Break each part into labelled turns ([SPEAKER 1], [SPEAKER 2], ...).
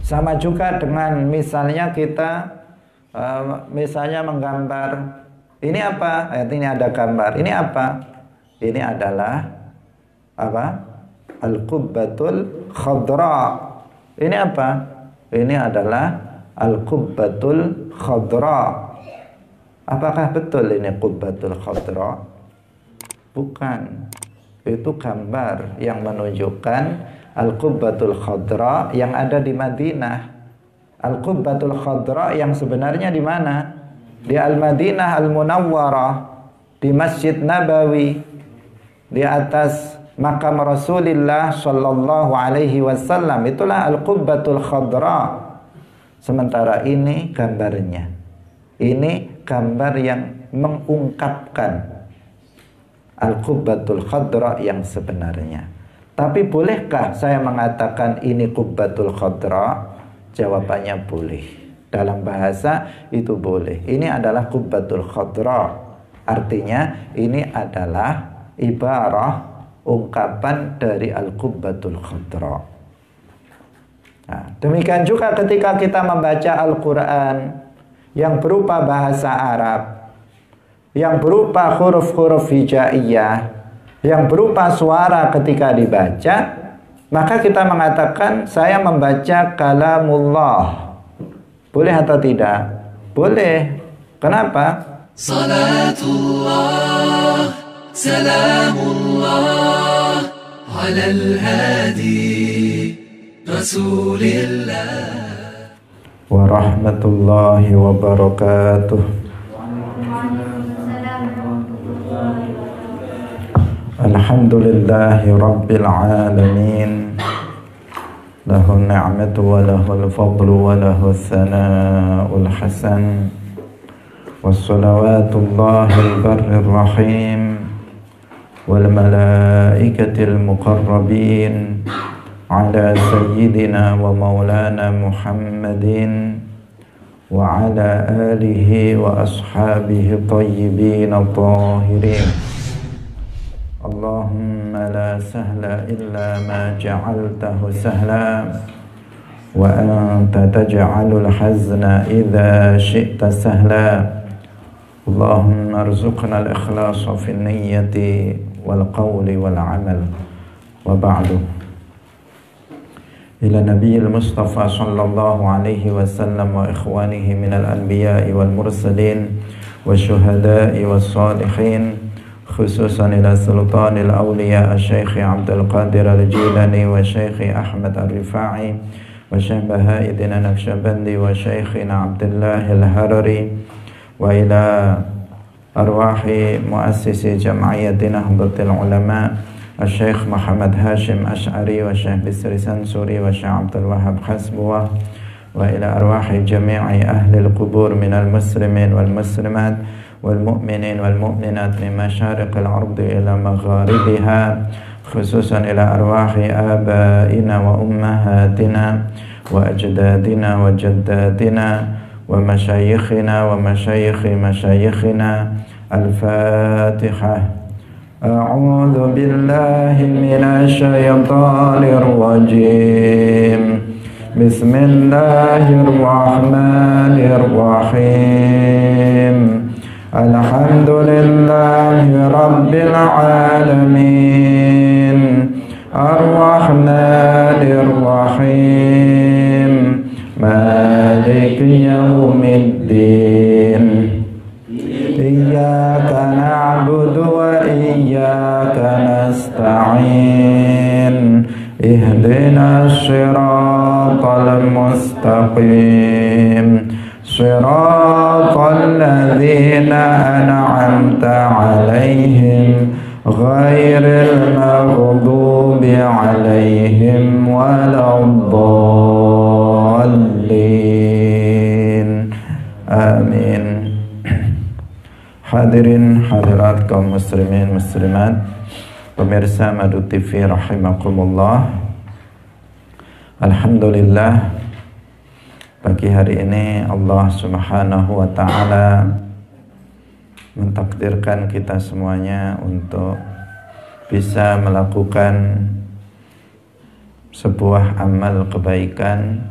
[SPEAKER 1] Sama juga dengan misalnya kita misalnya menggambar, ini apa? Ini ada gambar. Ini apa? Ini adalah apa? Al-qubbatul khadra. Ini apa? Ini adalah al-qubbatul khadra. Apakah betul ini qubbatul khadra? Bukan. Itu gambar yang menunjukkan al-qubbatul khadra yang ada di Madinah. Al-qubbatul khadra yang sebenarnya di mana? Di Al-Madinah Al-Munawwarah, di Masjid Nabawi, di atas makam Rasulullah sallallahu alaihi wasallam. Itulah al-qubbatul khadra. Sementara ini gambarnya. Ini gambar yang mengungkapkan al-qubbatul khadra yang sebenarnya. Tapi bolehkah saya mengatakan ini qubbatul khadra? Jawabannya boleh. Dalam bahasa itu boleh. Ini adalah qubbatul khadra. Artinya ini adalah ibarah, ungkapan dari al-qubbatul khadra. Nah, demikian juga ketika kita membaca Al-Quran yang berupa bahasa Arab, yang berupa huruf-huruf hijaiyah, yang berupa suara ketika dibaca, maka kita mengatakan saya membaca kalamullah. Boleh atau tidak? Boleh. Kenapa? Salatullah, salamullah, ala al-hadi, rasulillah, wa rahmatullahi wa barakatuh. Alhamdulillahi rabbil alamin. Lahu ni'matu wa lahul fadlu wa lahu thana'ul hasan. Wassalawatullahil barrir rahim wal malaikatil muqarrabin ala sayyidina wa maulana Muhammadin wa ala alihi wa ashabihi tayyibin tahirin. Allahumma la sahla illa ma ja'altahu sahla wa anta taj'alul hazna idha syi'ta sahla. Allahumma arzuqna al-ikhlasa fi niyyati wal qawli wal amal. Wa ba'du. Ila nabiyil mustafa sallallahu alaihi wasallam wa ikhwanihi minal anbiya'i wal mursalin wa syuhada'i was salihin, khususan ila sultanil awliya Syekh Abdul Qadir Al-Jilani wa Syekh Ahmad Ar-Rifa'i wa Syekh Baha'iddin Naqsyabandi wa Syekhina Abdullah Al-Harari wa ila arwahi muassisi jam'iyyati Nahdlatul Ulama Syekh Muhammad Hashim Ash'ari wa Syekh Bisri Sansuri wa Syekh Abdul Wahab Hasbuwah wa ila arwahi jami'i ahli al-qubur minal muslimin wal muslimat والمؤمنين والمؤمنات من مشارق الأرض إلى مغاربها، خصوصا إلى أرواح آبائنا وأمهاتنا وأجدادنا وجداتنا ومشايخنا ومشايخ مشايخنا. الفاتحة. أعوذ بالله من الشيطان الرجيم. بسم الله الرحمن الرحيم. Alhamdulillahi rabbil alamin, ar-rahmanir rahim, maliki yaumiddin. Iyyaka na'budu wa iyyaka nasta'in. Ihdinas siratal mustaqim. Shiratal ladzina an'amta 'alaihim ghairil maghdubi 'alaihim waladdallin. Amin. Hadirin hadirat kaum muslimin muslimat, pemirsa Madu TV rahimakumullah. Alhamdulillah, pagi hari ini Allah Subhanahu wa ta'ala mentakdirkan kita semuanya untuk bisa melakukan sebuah amal kebaikan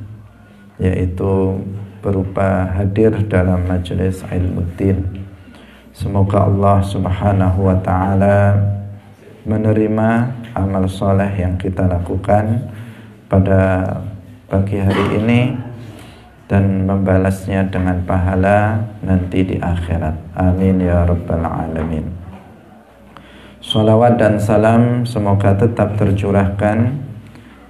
[SPEAKER 1] yaitu berupa hadir dalam majelis Ilmuddin. Semoga Allah Subhanahu wa taala menerima amal soleh yang kita lakukan pada pagi hari ini dan membalasnya dengan pahala nanti di akhirat. Amin ya rabbal alamin. Salawat dan salam semoga tetap tercurahkan,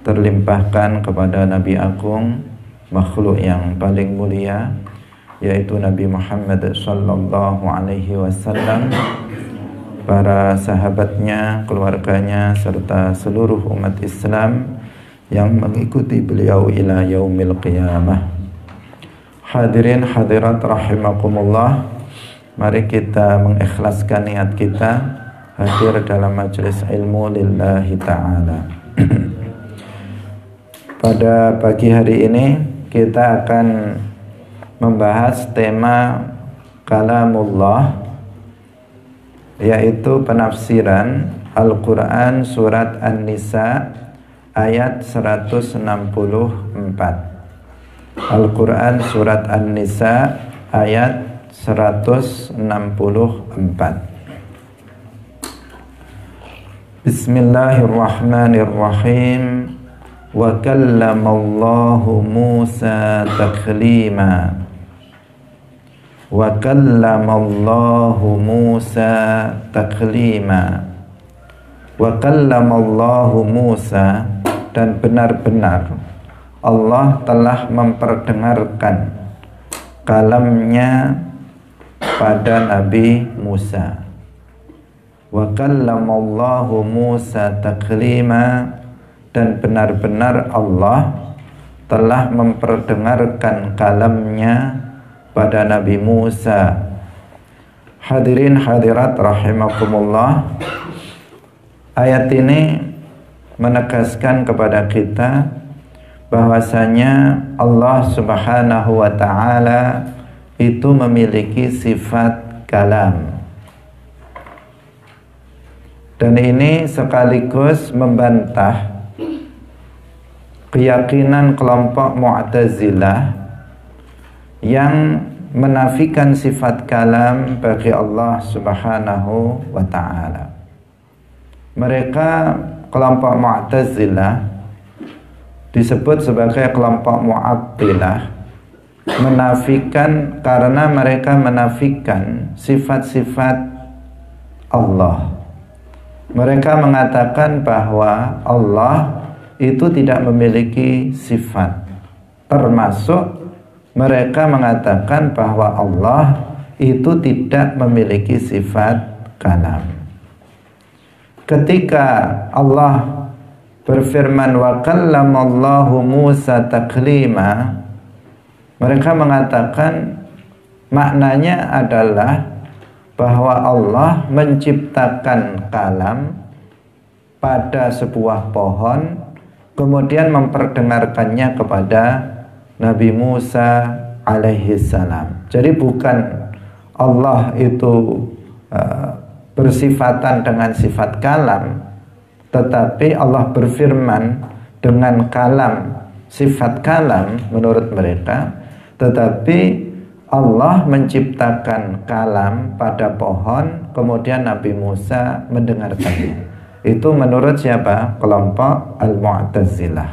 [SPEAKER 1] terlimpahkan kepada Nabi Agung, makhluk yang paling mulia, yaitu Nabi Muhammad sallallahu alaihi wasallam, para sahabatnya, keluarganya, serta seluruh umat Islam yang mengikuti beliau ila yaumil qiyamah. Hadirin hadirat rahimakumullah, mari kita mengikhlaskan niat kita hadir dalam majelis ilmu lillahi ta'ala. Pada pagi hari ini kita akan membahas tema kalamullah, yaitu penafsiran Al-Quran surat An-Nisa ayat 164. Al-Quran surat An-Nisa ayat 164. Bismillahirrahmanirrahim. Wa kallamallahu Musa taklima. Wa kallamallahu Musa taklima. Wa kallamallahu Musa, dan benar-benar Allah telah memperdengarkan kalamnya pada Nabi Musa. Wa kallamallahu Musa taklima, dan benar-benar Allah telah memperdengarkan kalamnya pada Nabi Musa. Hadirin hadirat rahimakumullah, ayat ini menegaskan kepada kita bahwasanya Allah Subhanahu wa ta'ala itu memiliki sifat kalam. Dan ini sekaligus membantah keyakinan kelompok Mu'tazilah yang menafikan sifat kalam bagi Allah Subhanahu wa ta'ala. Mereka, kelompok Mu'tazilah, disebut sebagai kelompok Mu'attilah, menafikan karena mereka menafikan sifat-sifat Allah. Mereka mengatakan bahwa Allah itu tidak memiliki sifat, termasuk mereka mengatakan bahwa Allah itu tidak memiliki sifat kalam. Ketika Allah berfirman wa kallamallahu Musa taklima, mereka mengatakan maknanya adalah bahwa Allah menciptakan kalam pada sebuah pohon, kemudian memperdengarkannya kepada Nabi Musa alaihi salam. Jadi bukan Allah itu bersifatan dengan sifat kalam, tetapi Allah berfirman dengan kalam, sifat kalam menurut mereka, tetapi Allah menciptakan kalam pada pohon, kemudian Nabi Musa mendengarkannya. Itu menurut siapa? Kelompok Al-Mu'tazilah.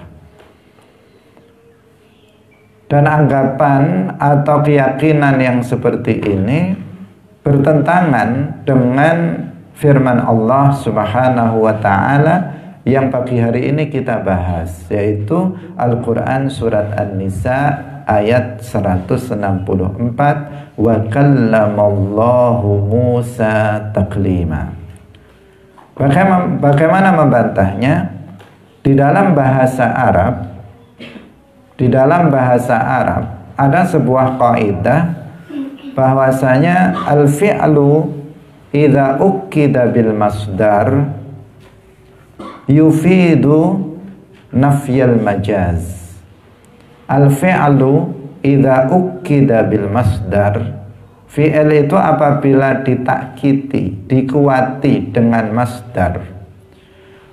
[SPEAKER 1] Dan anggapan atau keyakinan yang seperti ini bertentangan dengan firman Allah Subhanahu wa ta'ala yang pagi hari ini kita bahas, yaitu Al-Quran surat An-Nisa ayat 164, wa kallamallahu Musa taklima. Bagaimana membantahnya? Di dalam bahasa Arab ada sebuah kaidah bahwasanya al-fi'lu idza ukkida bil masdar yufidu nafyal majaz. Al-fi'lu idza ukkida bil masdar, fi'il itu apabila ditakkiti, dikuati dengan masdar,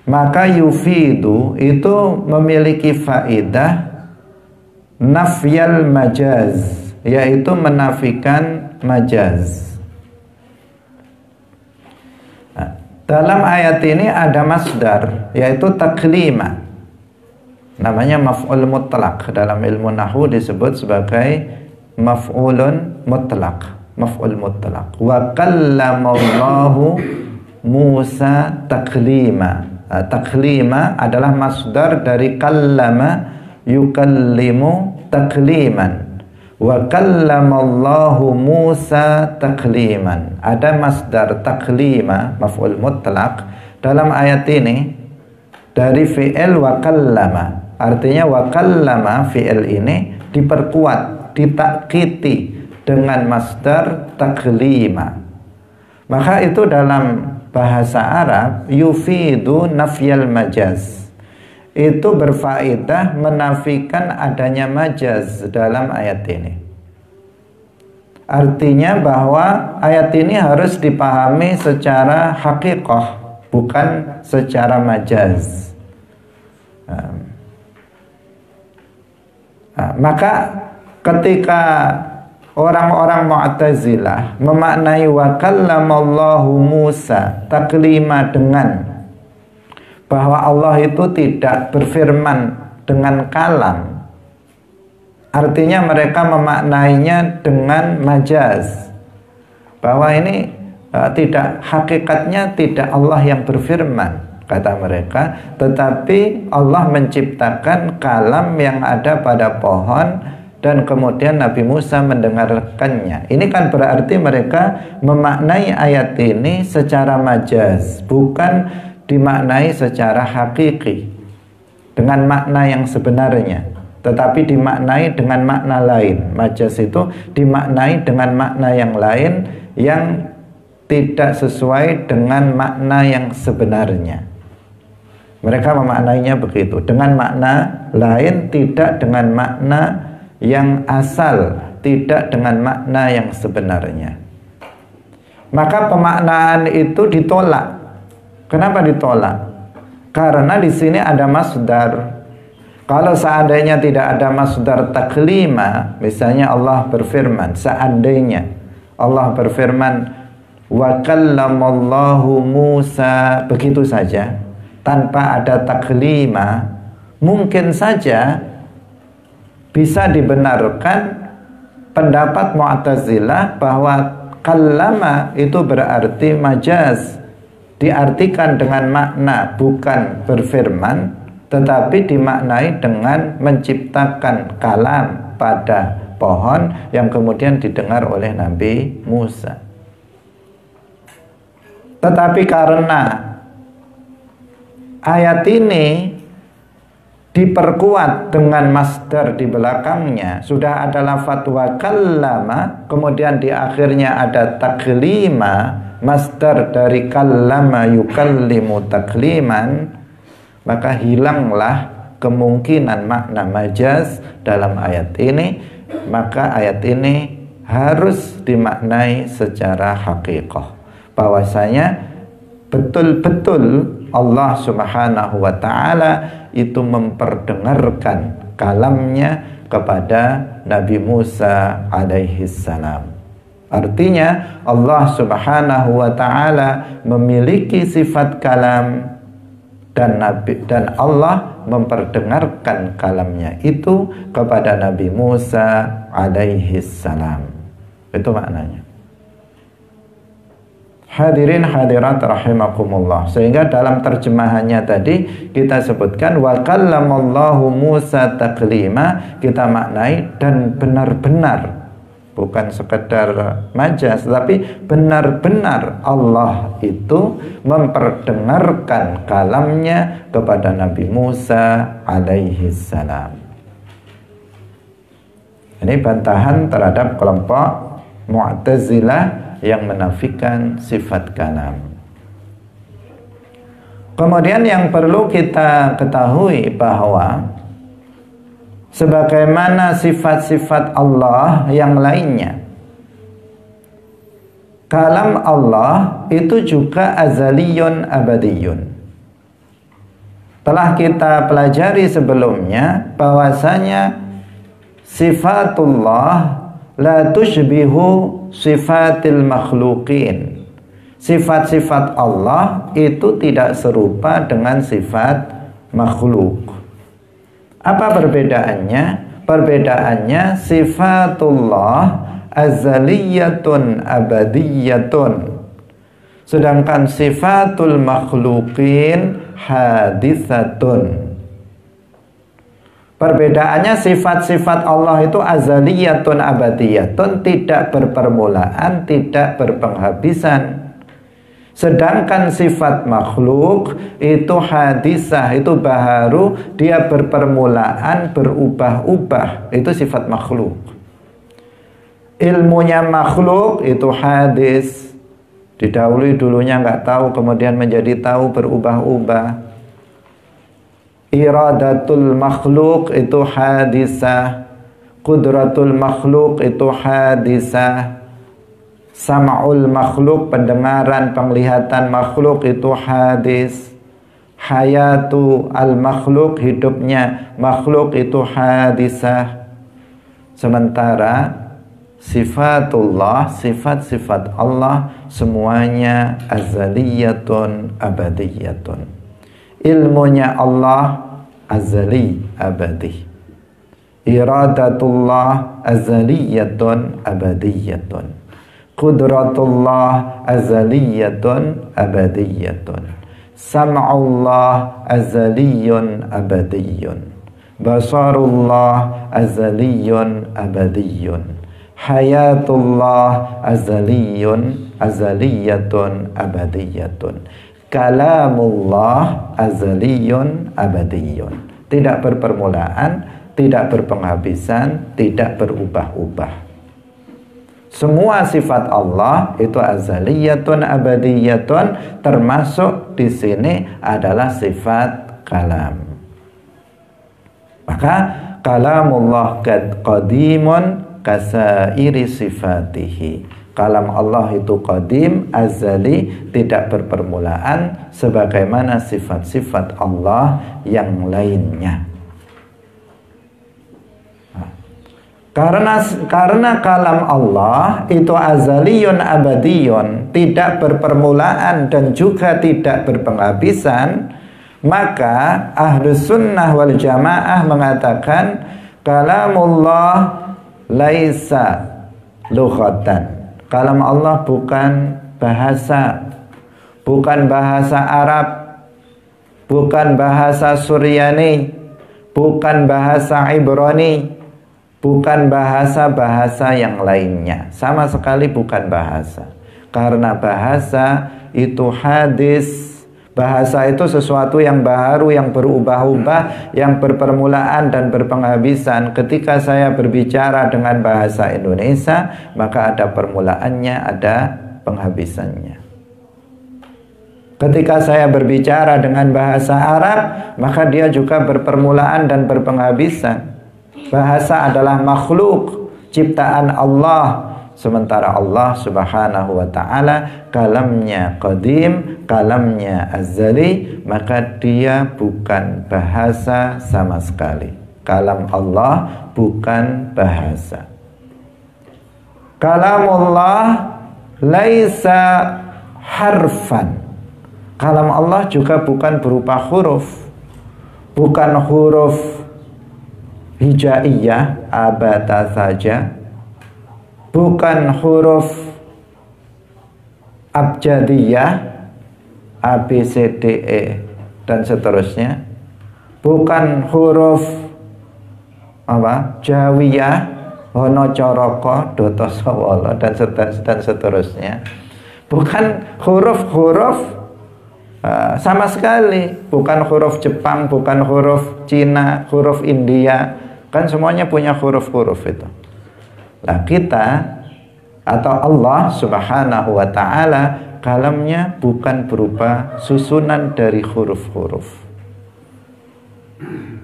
[SPEAKER 1] maka yufidu itu memiliki faedah nafyal majaz, yaitu menafikan majaz. Dalam ayat ini ada masdar, yaitu taklima. Namanya maf'ul mutlaq. Dalam ilmu nahwu disebut sebagai maf'ulun mutlaq. Maf'ul mutlaq. Wa kallamallahu Musa taklima. Taklima adalah masdar dari kallama yukallimu takliman. Wa kallamallahu Musa takliman. Ada masdar taklima, maf'ul mutlaq dalam ayat ini dari fi'il wa kallama. Artinya wa kallama, fi'il ini diperkuat, ditakkiti dengan masdar taklima. Maka itu dalam bahasa Arab yufidu nafyal majaz. Itu berfaedah menafikan adanya majaz dalam ayat ini. Artinya bahwa ayat ini harus dipahami secara hakikah, bukan secara majaz. Maka ketika orang-orang Mu'tazilah memaknai wa kallamallahu Musa taklima dengan bahwa Allah itu tidak berfirman dengan kalam, artinya mereka memaknainya dengan majaz, bahwa ini tidak, hakikatnya tidak Allah yang berfirman, kata mereka, tetapi Allah menciptakan kalam yang ada pada pohon dan kemudian Nabi Musa mendengarkannya. Ini kan berarti mereka memaknai ayat ini secara majaz, bukan dimaknai secara hakiki dengan makna yang sebenarnya, tetapi dimaknai dengan makna lain. Majaz itu dimaknai dengan makna yang lain yang tidak sesuai dengan makna yang sebenarnya. Mereka memaknainya begitu, dengan makna lain, tidak dengan makna yang asal, tidak dengan makna yang sebenarnya. Maka pemaknaan itu ditolak. Kenapa ditolak? Karena di sini ada masdar. Kalau seandainya tidak ada masdar taklima, misalnya Allah berfirman, seandainya Allah berfirman wa kallamallahu Musa, begitu saja tanpa ada taklima, mungkin saja bisa dibenarkan pendapat Mu'tazilah bahwa kallama itu berarti majaz, diartikan dengan makna bukan berfirman, tetapi dimaknai dengan menciptakan kalam pada pohon yang kemudian didengar oleh Nabi Musa. Tetapi karena ayat ini diperkuat dengan masdar di belakangnya, sudah ada lafadz wa kallama, kemudian di akhirnya ada taklima, masdar dari kallama yukallimu takliman, maka hilanglah kemungkinan makna majaz dalam ayat ini. Maka ayat ini harus dimaknai secara hakikah, bahwasanya betul-betul Allah Subhanahu wa ta'ala itu memperdengarkan kalamnya kepada Nabi Musa alaihi salam. Artinya Allah Subhanahu wa ta'ala memiliki sifat kalam, dan Allah memperdengarkan kalamnya itu kepada Nabi Musa alaihi salam. Itu maknanya. Hadirin hadirat rahimakumullah. Sehingga dalam terjemahannya tadi kita sebutkan wa kallamallahu Musa taklima, kita maknai dan benar-benar, bukan sekedar majaz, tapi benar-benar Allah itu memperdengarkan kalamnya kepada Nabi Musa alaihi salam. Ini bantahan terhadap kelompok Mu'tazilah yang menafikan sifat kalam. Kemudian yang perlu kita ketahui bahwa sebagaimana sifat-sifat Allah yang lainnya, kalam Allah itu juga azaliyun abadiyun. Telah kita pelajari sebelumnya bahwasanya sifatullah la tushbihu sifatil makhluqin. Sifat-sifat Allah itu tidak serupa dengan sifat makhluk. Apa perbedaannya? Perbedaannya sifatullah azaliyatun abadiyatun, sedangkan sifatul makhluqin haditsatun. Perbedaannya sifat-sifat Allah itu azaliyatun abadiyatun, tidak berpermulaan, tidak berpenghabisan. Sedangkan sifat makhluk itu hadisah, itu baharu, dia berpermulaan, berubah-ubah. Itu sifat makhluk. Ilmunya makhluk itu hadis, didahului dulunya nggak tahu, kemudian menjadi tahu, berubah-ubah. Iradatul makhluk itu hadisah, qudratul makhluk itu hadisah, sama'ul makhluk, pendengaran, penglihatan makhluk itu hadis, hayatu al makhluk, hidupnya makhluk itu hadisah. Sementara sifatullah, sifat-sifat Allah semuanya azaliyatun abadiyatun. Ilmunya Allah azali abadi, iradatullah azaliyatun abadiyatun, qudratullah azaliyatun abadiyatun, sam'ullah azaliyun abadiyun, basarullah azaliyun abadiyun, hayatullah azaliyun azaliyatun abadiyatun, kalamullah azaliyun abadiyun. Tidak berpermulaan, tidak berpenghabisan, tidak berubah-ubah. Semua sifat Allah itu azaliyatun abadiyatun, termasuk di sini adalah sifat kalam. Maka kalamullah qadimun kasairi sifatihi. Kalam Allah itu qadim, azali, tidak berpermulaan, sebagaimana sifat-sifat Allah yang lainnya. Karena kalam Allah itu azaliyun abadiyun, tidak berpermulaan dan juga tidak berpenghabisan, maka Ahlus Sunnah wal Jamaah mengatakan kalamullah laisa lughatan. Kalam Allah bukan bahasa, bukan bahasa Arab, bukan bahasa Suryani, bukan bahasa Ibrani, bukan bahasa-bahasa yang lainnya. Sama sekali bukan bahasa. Karena bahasa itu hadis. Bahasa itu sesuatu yang baru, yang berubah-ubah, yang berpermulaan dan berpenghabisan. Ketika saya berbicara dengan bahasa Indonesia, maka ada permulaannya, ada penghabisannya. Ketika saya berbicara dengan bahasa Arab, maka dia juga berpermulaan dan berpenghabisan. Bahasa adalah makhluk, ciptaan Allah. Sementara Allah subhanahu wa ta'ala kalamnya qadim, kalamnya azali, maka dia bukan bahasa sama sekali. Kalam Allah bukan bahasa. Kalamullah laisa harfan. Kalam Allah juga bukan berupa huruf. Bukan huruf hijaiyah, abata saja. Bukan huruf abjadiyah, A, B, C, D, E dan seterusnya. Bukan huruf Jawiyah, Hono Coroko, Doto Sawolo dan seterusnya. Bukan huruf-huruf sama sekali. Bukan huruf Jepang, bukan huruf Cina, huruf India. Kan semuanya punya huruf-huruf itu. Nah, kita atau Allah subhanahu wa ta'ala kalamnya bukan berupa susunan dari huruf-huruf,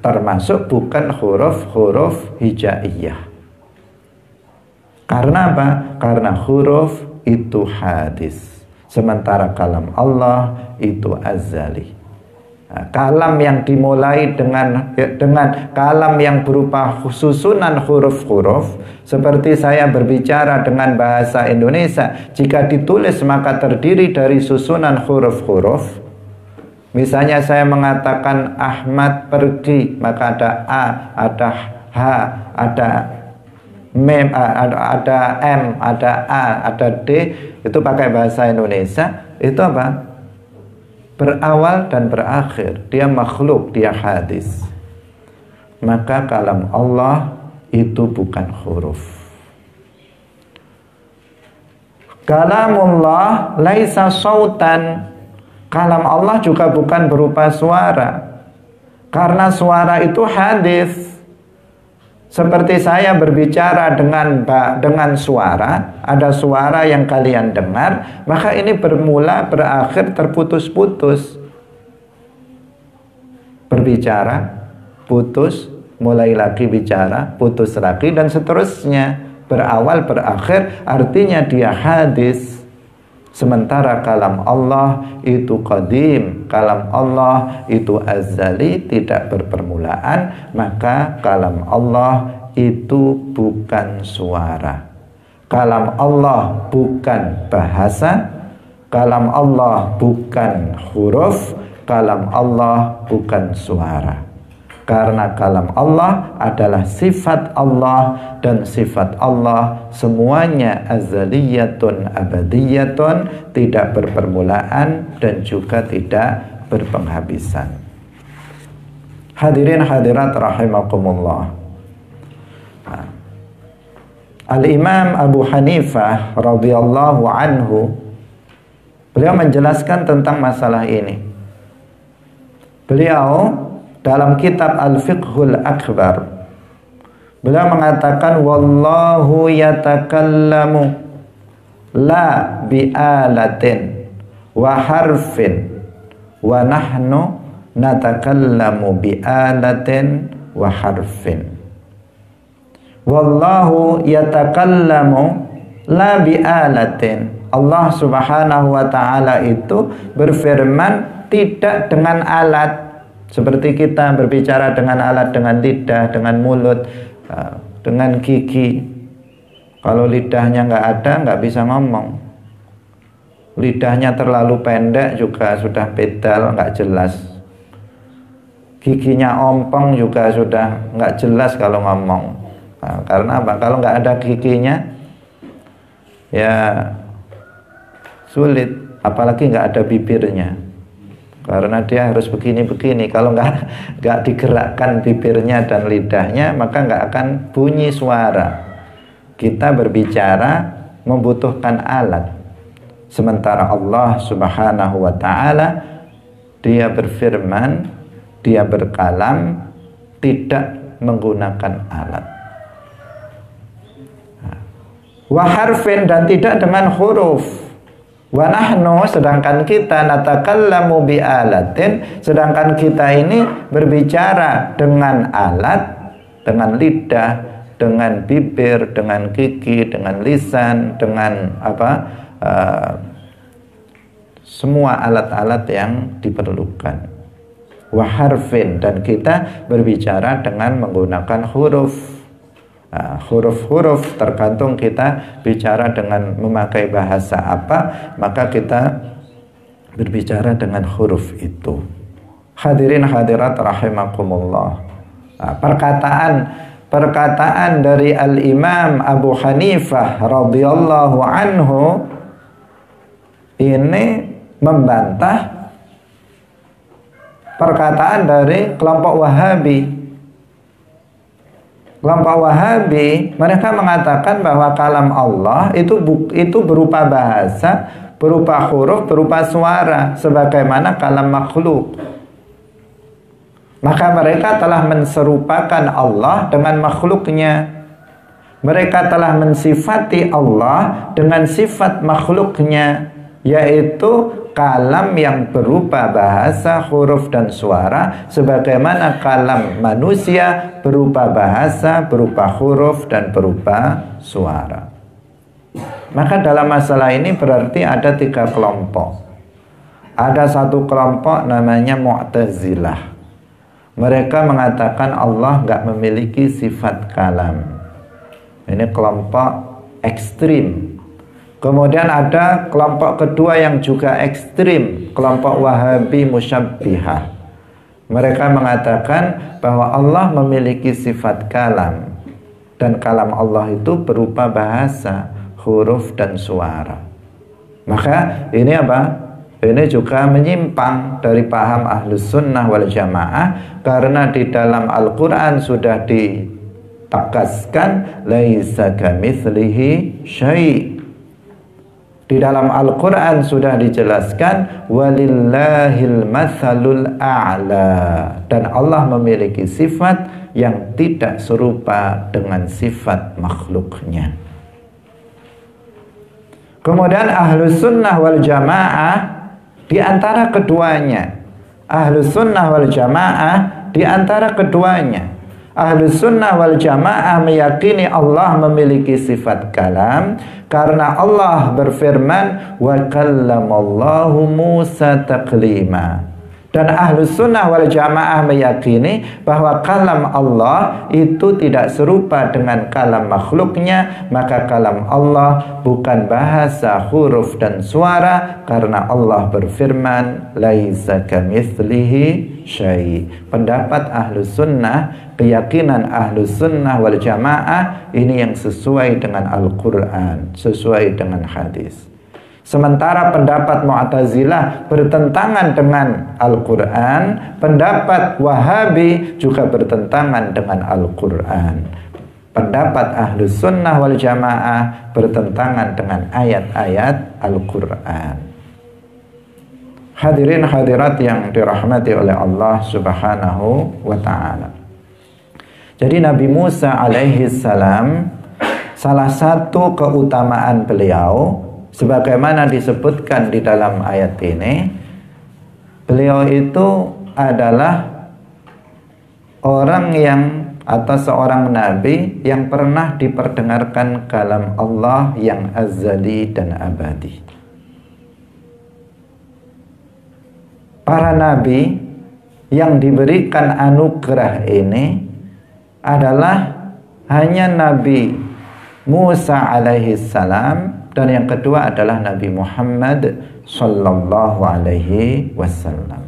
[SPEAKER 1] termasuk bukan huruf-huruf hijaiyah. Karena apa? Karena huruf itu hadis, sementara kalam Allah itu azali. Kalam yang dimulai dengan kalam yang berupa susunan huruf-huruf, seperti saya berbicara dengan bahasa Indonesia, jika ditulis maka terdiri dari susunan huruf-huruf. Misalnya saya mengatakan Ahmad pergi, maka ada A, ada H, ada mem, ada M, ada A, ada D. Itu pakai bahasa Indonesia. Itu apa? Berawal dan berakhir. Dia makhluk, dia hadis. Maka kalam Allah itu bukan huruf. Kalamullah laisa sautan. Kalam Allah juga bukan berupa suara. Karena suara itu hadis. Seperti saya berbicara dengan suara, ada suara yang kalian dengar, maka ini bermula, berakhir, terputus-putus. Berbicara, putus, mulai lagi bicara, putus lagi, dan seterusnya. Berawal, berakhir, artinya dia hadis. Sementara kalam Allah itu qadim, kalam Allah itu azali, tidak berpermulaan, maka kalam Allah itu bukan suara. Kalam Allah bukan bahasa, kalam Allah bukan huruf, kalam Allah bukan suara. Karena kalam Allah adalah sifat Allah, dan sifat Allah semuanya azaliyatun abadiyatun, tidak berpermulaan dan juga tidak berpenghabisan. Hadirin hadirat rahimakumullah. Al-Imam Abu Hanifah radhiyallahu anhu, beliau menjelaskan tentang masalah ini. Beliau dalam kitab Al-Fiqhul Akbar, beliau mengatakan wallahu yatakallamu la bi'alatin wa harfin wa nahnu natakallamu bi'alatin wa harfin. Wallahu yatakallamu la bi'alatin. Allah subhanahu wa ta'ala itu berfirman tidak dengan alat. Seperti kita berbicara dengan alat, dengan lidah, dengan mulut, dengan gigi. Kalau lidahnya nggak ada, nggak bisa ngomong. Lidahnya terlalu pendek juga sudah pedal, nggak jelas. Giginya ompong juga sudah nggak jelas kalau ngomong. Karena apa? Kalau nggak ada giginya, ya sulit. Apalagi nggak ada bibirnya. Karena dia harus begini-begini. Kalau nggak digerakkan bibirnya dan lidahnya, maka nggak akan bunyi suara. Kita berbicara membutuhkan alat. Sementara Allah subhanahu wa ta'ala, dia berfirman, dia berkalam, tidak menggunakan alat. Wa harfin, dan tidak dengan huruf. Wa nahnu, sedangkan kita natakallamu bi'alatin, sedangkan kita ini berbicara dengan alat, dengan lidah, dengan bibir, dengan gigi, dengan lisan, dengan semua alat-alat yang diperlukan. Wa harfin, dan kita berbicara dengan menggunakan huruf. Huruf-huruf tergantung kita bicara dengan memakai bahasa apa, maka kita berbicara dengan huruf itu. Hadirin hadirat rahimakumullah. Perkataan dari Al-Imam Abu Hanifah radhiyallahu anhu ini membantah perkataan dari kelompok Wahabi. Kelompok Wahabi, mereka mengatakan bahwa kalam Allah itu berupa bahasa, berupa huruf, berupa suara, sebagaimana kalam makhluk. Maka mereka telah menserupakan Allah dengan makhluknya. Mereka telah mensifati Allah dengan sifat makhluknya, yaitu kalam yang berupa bahasa, huruf, dan suara, sebagaimana kalam manusia berupa bahasa, berupa huruf, dan berupa suara. Maka dalam masalah ini berarti ada 3 kelompok. Ada satu kelompok namanya Mu'tazilah. Mereka mengatakan Allah nggak memiliki sifat kalam. Ini kelompok ekstrim. Kemudian ada kelompok kedua yang juga ekstrim, kelompok Wahabi Musyabbihah. Mereka mengatakan bahwa Allah memiliki sifat kalam, dan kalam Allah itu berupa bahasa, huruf dan suara. Maka ini apa? Ini juga menyimpang dari paham Ahlus Sunnah wal Jamaah, karena di dalam Al-Quran sudah ditegaskan laisa kamitslihi syai'. Di dalam Al-Quran sudah dijelaskan walillahil matsalul a'la, dan Allah memiliki sifat yang tidak serupa dengan sifat makhluknya. Kemudian Ahlus Sunnah wal Jamaah di antara keduanya, Ahlus Sunnah wal Jamaah di antara keduanya, Ahlus Sunnah wal Jamaah meyakini Allah memiliki sifat kalam, karena Allah berfirman wa kallamallahu Musa taklima. Dan Ahlus Sunnah wal Jamaah meyakini bahwa kalam Allah itu tidak serupa dengan kalam makhluknya, maka kalam Allah bukan bahasa, huruf dan suara, karena Allah berfirman laisa kamitslihi syai'. Pendapat Ahlus Sunnah, keyakinan Ahlus Sunnah wal Jamaah ini yang sesuai dengan Al-Quran, sesuai dengan hadis. Sementara pendapat Mu'tazilah bertentangan dengan Al-Quran, pendapat Wahabi juga bertentangan dengan Al-Quran. Pendapat Ahlus Sunnah wal Jamaah bertentangan dengan ayat-ayat Al-Quran. Hadirin hadirat yang dirahmati oleh Allah Subhanahu wa ta'ala. Jadi Nabi Musa alaihi salam, salah satu keutamaan beliau, sebagaimana disebutkan di dalam ayat ini, beliau itu adalah orang yang atau seorang nabi yang pernah diperdengarkan kalam Allah yang azali dan abadi. Para nabi yang diberikan anugerah ini adalah hanya Nabi Musa alaihi salam, dan yang kedua adalah Nabi Muhammad sallallahu alaihi wasallam.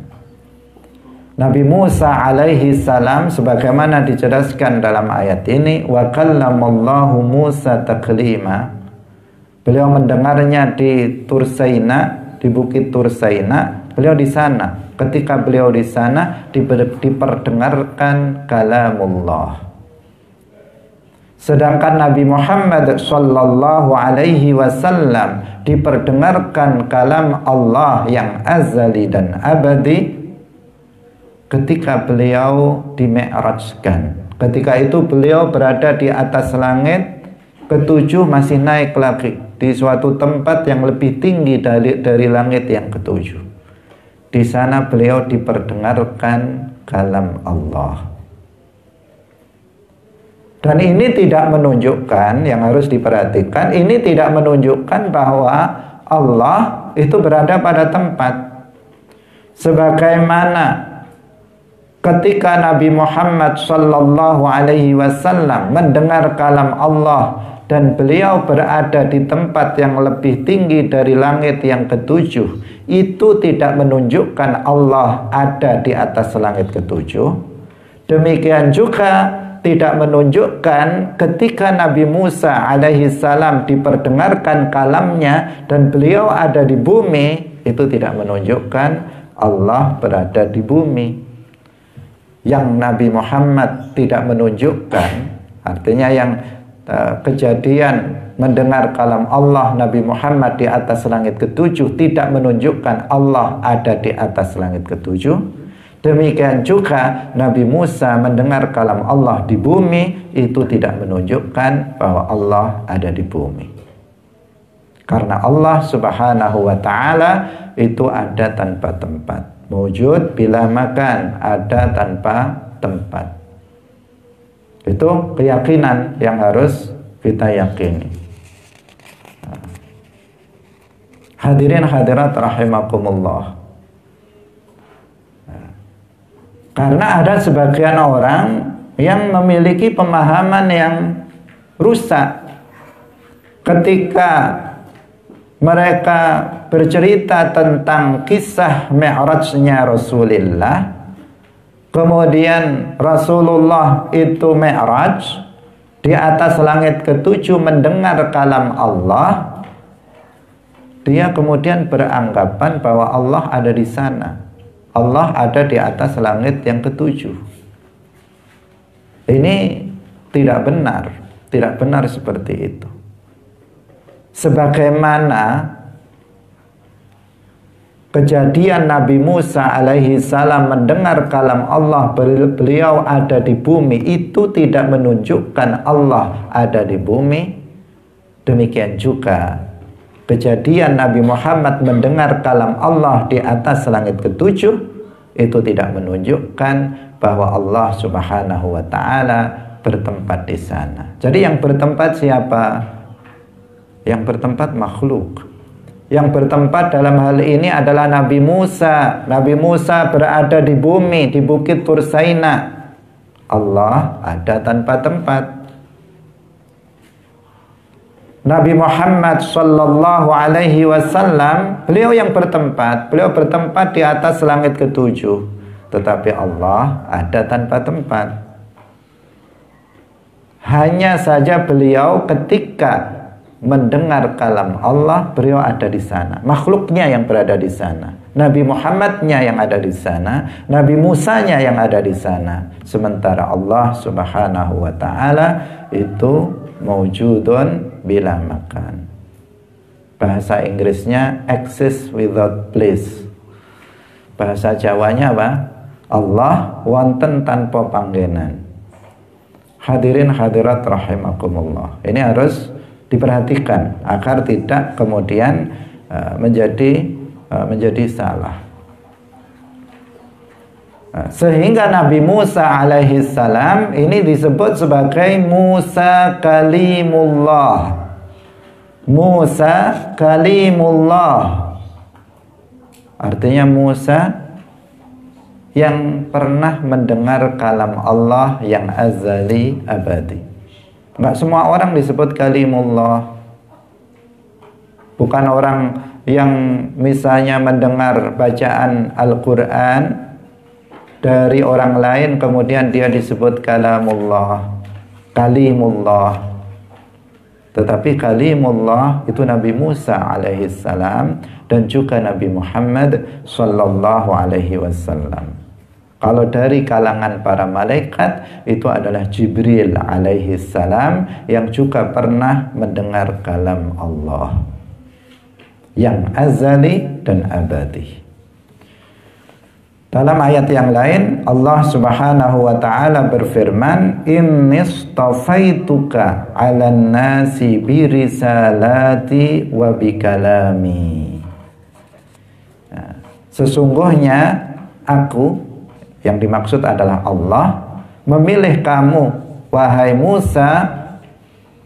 [SPEAKER 1] Nabi Musa alaihi salam sebagaimana dijelaskan dalam ayat ini, wa kallamallahu Musa taklima. Beliau mendengarnya di Tursaina, di Bukit Tursaina. Beliau di sana. Ketika beliau di sana diperdengarkan kalamullah. Sedangkan Nabi Muhammad sallallahu alaihi wasallam diperdengarkan kalam Allah yang azali dan abadi ketika beliau di-mi'rajkan. Ketika itu beliau berada di atas langit ketujuh, masih naik lagi di suatu tempat yang lebih tinggi dari langit yang ketujuh. Di sana beliau diperdengarkan kalam Allah. Dan ini tidak menunjukkan, yang harus diperhatikan, ini tidak menunjukkan bahwa Allah itu berada pada tempat. Sebagaimana ketika Nabi Muhammad sallallahu alaihi wasallam mendengar kalam Allah dan beliau berada di tempat yang lebih tinggi dari langit yang ketujuh, itu tidak menunjukkan Allah ada di atas langit ketujuh. Demikian juga tidak menunjukkan ketika Nabi Musa alaihi salam diperdengarkan kalamnya dan beliau ada di bumi, itu tidak menunjukkan Allah berada di bumi. Yang Nabi Muhammad tidak menunjukkan, artinya yang kejadian mendengar kalam Allah Nabi Muhammad di atas langit ketujuh tidak menunjukkan Allah ada di atas langit ketujuh. Demikian juga Nabi Musa mendengar kalam Allah di bumi, itu tidak menunjukkan bahwa Allah ada di bumi. Karena Allah Subhanahu wa ta'ala itu ada tanpa tempat. Wujud bila makan, ada tanpa tempat. Itu keyakinan yang harus kita yakini. Hadirin hadirat rahimakumullah. Karena ada sebagian orang yang memiliki pemahaman yang rusak. Ketika mereka bercerita tentang kisah Mi'rajnya Rasulullah, kemudian Rasulullah itu Mi'raj di atas langit ketujuh mendengar kalam Allah, dia kemudian beranggapan bahwa Allah ada di sana. Allah ada di atas langit yang ketujuh. Ini tidak benar seperti itu. Sebagaimana kejadian Nabi Musa alaihi salam mendengar kalam Allah, beliau ada di bumi, itu tidak menunjukkan Allah ada di bumi. Demikian juga kejadian Nabi Muhammad mendengar kalam Allah di atas langit ketujuh, itu tidak menunjukkan bahwa Allah subhanahu wa ta'ala bertempat di sana. Jadi yang bertempat siapa? Yang bertempat makhluk. Yang bertempat dalam hal ini adalah Nabi Musa. Nabi Musa berada di bumi, di Bukit Tursaina. Allah ada tanpa tempat. Nabi Muhammad sallallahu alaihi wasallam, beliau yang bertempat. Beliau bertempat di atas langit ketujuh. Tetapi Allah ada tanpa tempat. Hanya saja beliau ketika mendengar kalam Allah, beliau ada di sana. Makhluknya yang berada di sana. Nabi Muhammadnya yang ada di sana. Nabi Musanya yang ada di sana. Sementara Allah subhanahu wa ta'ala itu mawjudun bila makan. Bahasa Inggrisnya exist without place. Bahasa Jawanya apa? Allah wonten tanpa panggenan. Hadirin hadirat rahimakumullah. Ini harus diperhatikan agar tidak kemudian menjadi salah. Sehingga Nabi Musa alaihi salam ini disebut sebagai Musa kalimullah. Musa kalimullah. Artinya Musa yang pernah mendengar kalam Allah yang azali abadi. Enggak semua orang disebut kalimullah. Bukan orang yang misalnya mendengar bacaan Al-Quran dari orang lain kemudian dia disebut kalamullah, kalimullah. Tetapi kalimullah itu Nabi Musa alaihi salam dan juga Nabi Muhammad sallallahu alaihi wasallam. Kalau dari kalangan para malaikat itu adalah Jibril alaihi salam yang juga pernah mendengar kalam Allah yang azali dan abadi. Dalam ayat yang lain Allah subhanahu wa ta'ala berfirman, innistafaituka 'alan nasi birisalati wa bikalami. Sesungguhnya aku, yang dimaksud adalah Allah, memilih kamu wahai Musa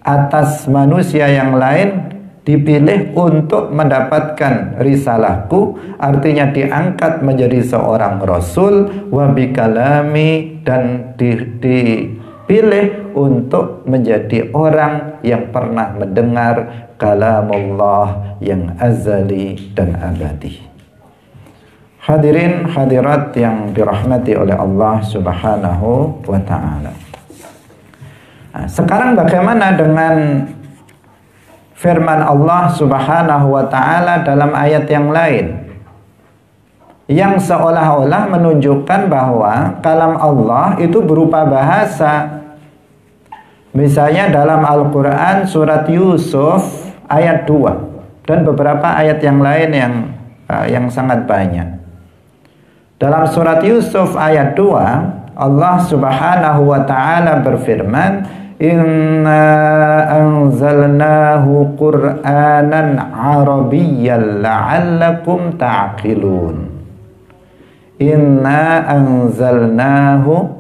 [SPEAKER 1] atas manusia yang lain, dipilih untuk mendapatkan risalahku, artinya diangkat menjadi seorang rasul, wabikalami, dan dipilih untuk menjadi orang yang pernah mendengar kalamullah yang azali dan abadi. Hadirin hadirat yang dirahmati oleh Allah subhanahu wa ta'ala. Sekarang bagaimana dengan firman Allah subhanahu wa ta'ala dalam ayat yang lain yang seolah-olah menunjukkan bahwa kalam Allah itu berupa bahasa. Misalnya dalam Al-Quran surat Yusuf ayat 2 dan beberapa ayat yang lain yang sangat banyak. Dalam surat Yusuf ayat 2 Allah subhanahu wa ta'ala berfirman, inna anzalnahu qur'anan arabiyyan la'allakum ta'qilun. Inna anzalnahu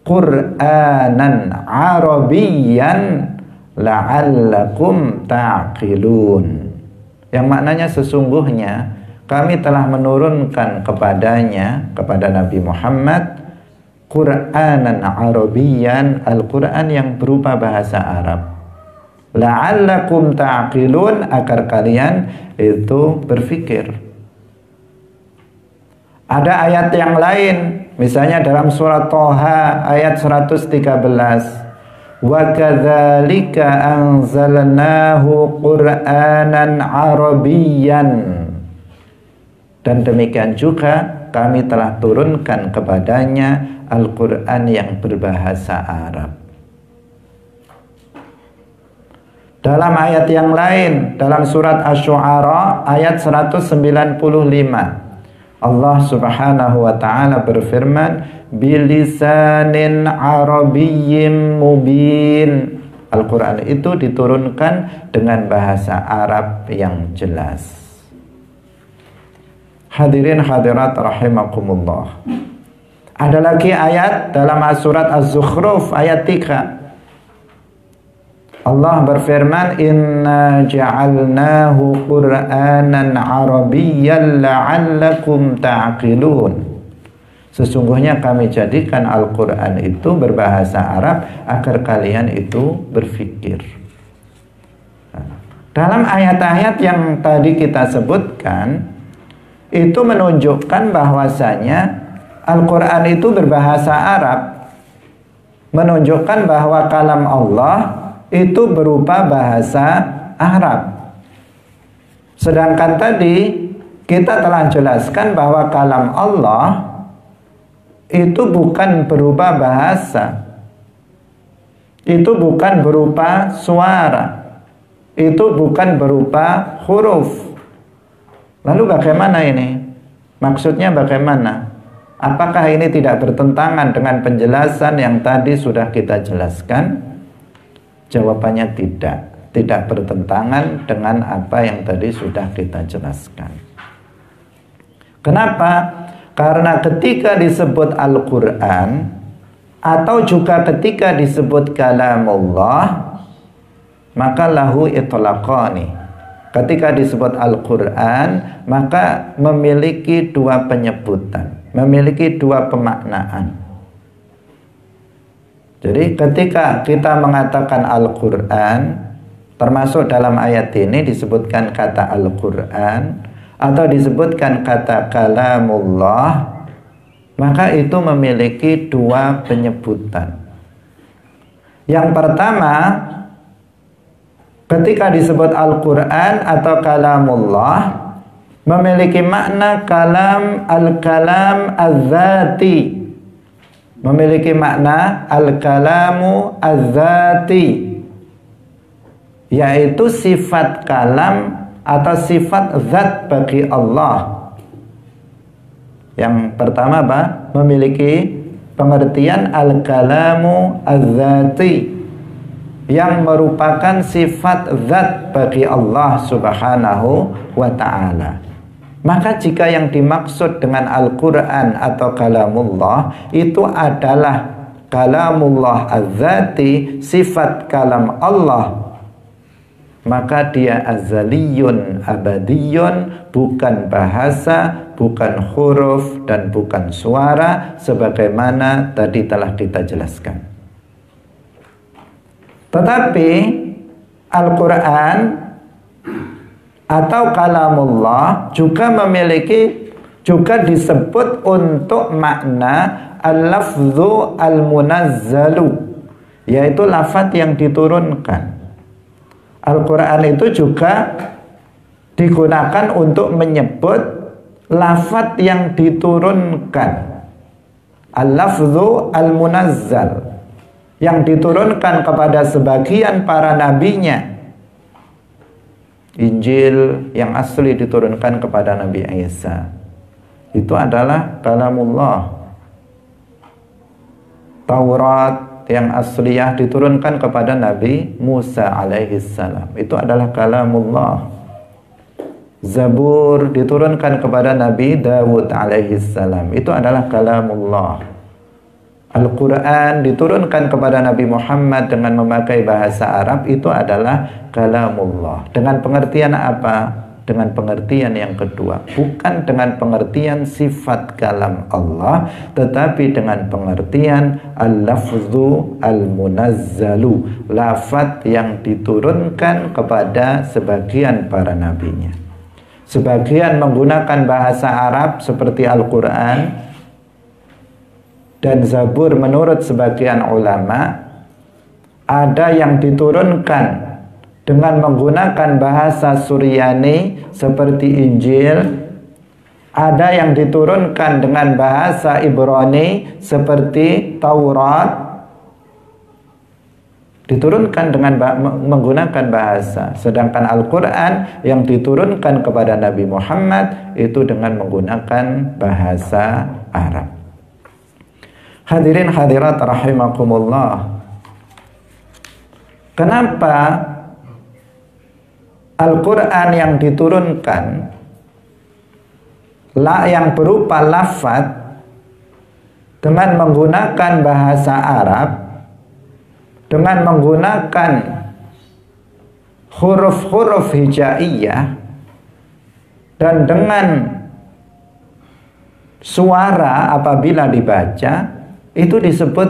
[SPEAKER 1] qur'anan arabiyyan la'allakum ta'qilun. Yang maknanya sesungguhnya kami telah menurunkan kepada Nabi Muhammad Qur'anan Arabiyyan, Al-Qur'an yang berupa bahasa Arab. La'allakum ta'qilun, agar kalian itu berpikir. Ada ayat yang lain, misalnya dalam surat Thaha ayat 113. Wa kadzalika anzalnahu Qur'anan Arabiyyan. Dan demikian juga kami telah turunkan kepadanya Al-Qur'an yang berbahasa Arab. Dalam ayat yang lain, dalam surat Asy-Syu'ara ayat 195, Allah Subhanahu wa taala berfirman, bilisanin arabiyyin mubin. Al-Qur'an itu diturunkan dengan bahasa Arab yang jelas. Hadirin hadirat rahimakumullah. Ada lagi ayat dalam surat Az-Zukhruf ayat 3. Allah berfirman, inna ja'alnahu Qur'anan Arabiyyan la'allakum ta'qilun. Sesungguhnya kami jadikan Al-Quran itu berbahasa Arab agar kalian itu berpikir. Dalam ayat-ayat yang tadi kita sebutkan, itu menunjukkan bahwasanya Al-Quran itu berbahasa Arab, menunjukkan bahwa kalam Allah itu berupa bahasa Arab. Sedangkan tadi kita telah jelaskan bahwa kalam Allah itu bukan berupa bahasa, itu bukan berupa suara, itu bukan berupa huruf. Lalu bagaimana ini? Maksudnya bagaimana? Apakah ini tidak bertentangan dengan penjelasan yang tadi sudah kita jelaskan? Jawabannya tidak bertentangan dengan apa yang tadi sudah kita jelaskan. Kenapa? Karena ketika disebut Al-Quran atau juga ketika disebut kalamullah, maka lahu itlaqani. Ketika disebut Al-Quran, maka memiliki dua penyebutan, memiliki dua pemaknaan. Jadi ketika kita mengatakan Al-Quran, termasuk dalam ayat ini disebutkan kata Al-Quran atau disebutkan kata kalamullah, maka itu memiliki dua penyebutan. Yang pertama, ketika disebut Al-Quran atau kalamullah, memiliki makna kalam, al-kalam az-zati, memiliki makna al-kalamu az-zati, yaitu sifat kalam atau sifat zat bagi Allah. Yang pertama apa? Memiliki pengertian al-kalamu az-zati, yang merupakan sifat zat bagi Allah Subhanahu wa ta'ala. Maka jika yang dimaksud dengan Al-Quran atau kalamullah itu adalah kalamullah az-zati, sifat kalam Allah, maka dia azaliyun abadiyun, bukan bahasa, bukan huruf, dan bukan suara, sebagaimana tadi telah kita jelaskan. Tetapi Al-Quran atau kalamullah juga memiliki, juga disebut untuk makna al-lafzu al-munazzalu, yaitu lafaz yang diturunkan. Al-Quran itu juga digunakan untuk menyebut lafaz yang diturunkan, al-lafzu al-munazzal, yang diturunkan kepada sebagian para nabinya. Injil yang asli diturunkan kepada Nabi Isa, itu adalah kalamullah. Taurat yang asliyah diturunkan kepada Nabi Musa alaihissalam, itu adalah kalamullah. Zabur diturunkan kepada Nabi Dawud alaihissalam, itu adalah kalamullah. Al-Quran diturunkan kepada Nabi Muhammad dengan memakai bahasa Arab, itu adalah kalamullah. Dengan pengertian apa? dengan pengertian yang kedua, bukan dengan pengertian sifat kalam Allah, tetapi dengan pengertian al-lafzu al-munazzalu, lafaz yang diturunkan kepada sebagian para nabinya. Sebagian menggunakan bahasa Arab seperti Al-Quran dan Zabur menurut sebagian ulama. Ada yang diturunkan dengan menggunakan bahasa Suryani seperti Injil, ada yang diturunkan dengan bahasa Ibrani seperti Taurat, diturunkan dengan menggunakan bahasa. Sedangkan Al-Quran yang diturunkan kepada Nabi Muhammad itu dengan menggunakan bahasa Arab. Hadirin hadirat rahimakumullah, kenapa Al-Quran yang diturunkan yang berupa lafaz dengan menggunakan bahasa Arab, dengan menggunakan huruf-huruf hijaiyah, dan dengan suara apabila dibaca, itu disebut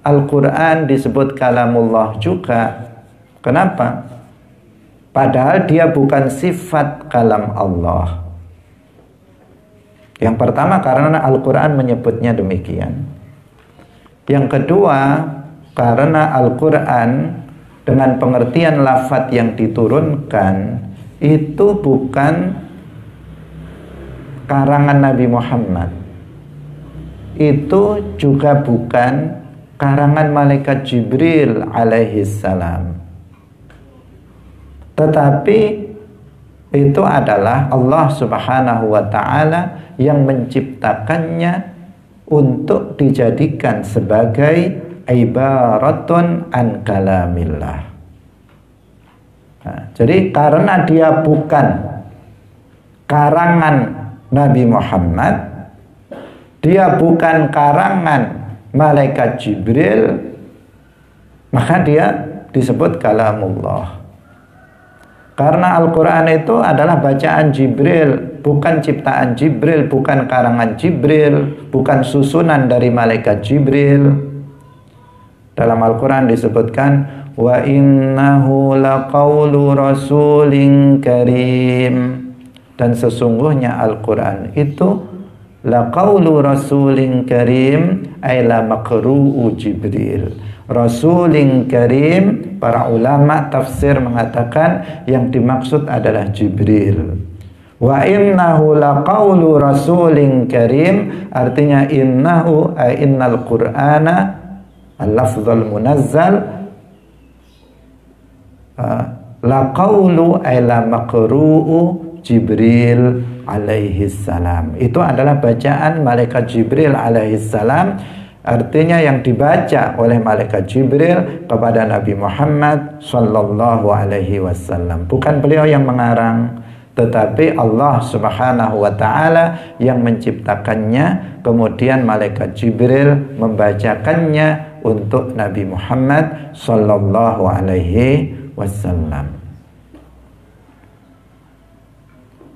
[SPEAKER 1] Al-Quran, disebut kalamullah juga. Kenapa? Padahal dia bukan sifat kalam Allah. Yang pertama karena Al-Quran menyebutnya demikian. Yang kedua karena Al-Quran dengan pengertian lafaz yang diturunkan itu bukan karangan Nabi Muhammad. Itu juga bukan karangan malaikat Jibril alaihissalam. Tetapi itu adalah Allah Subhanahu wa ta'ala yang menciptakannya untuk dijadikan sebagai ibaratun an kalamillah. Nah, jadi karena dia bukan karangan Nabi Muhammad, dia bukan karangan malaikat Jibril, maka dia disebut kalamullah. Karena Al-Quran itu adalah bacaan Jibril, bukan ciptaan Jibril, bukan karangan Jibril, bukan susunan dari malaikat Jibril. Dalam Al-Quran disebutkan, wa innahu laqawlu rasulin karim. Dan sesungguhnya Al-Quran itu laqawlu rasulin karim, ay la maqru'u Jibril. Rasulin karim, para ulama tafsir mengatakan yang dimaksud adalah Jibril. Wa innahu laqawlu rasulin karim, artinya innahu ay innal qur'ana al-lafzul munazzal, laqawlu ay la maqru'u Jibril alaihi salam. Itu adalah bacaan malaikat Jibril alaihi salam. Artinya yang dibaca oleh malaikat Jibril kepada Nabi Muhammad sallallahu alaihi wasallam. Bukan beliau yang mengarang, tetapi Allah Subhanahu wa ta'ala yang menciptakannya, kemudian malaikat Jibril membacakannya untuk Nabi Muhammad sallallahu alaihi wasallam.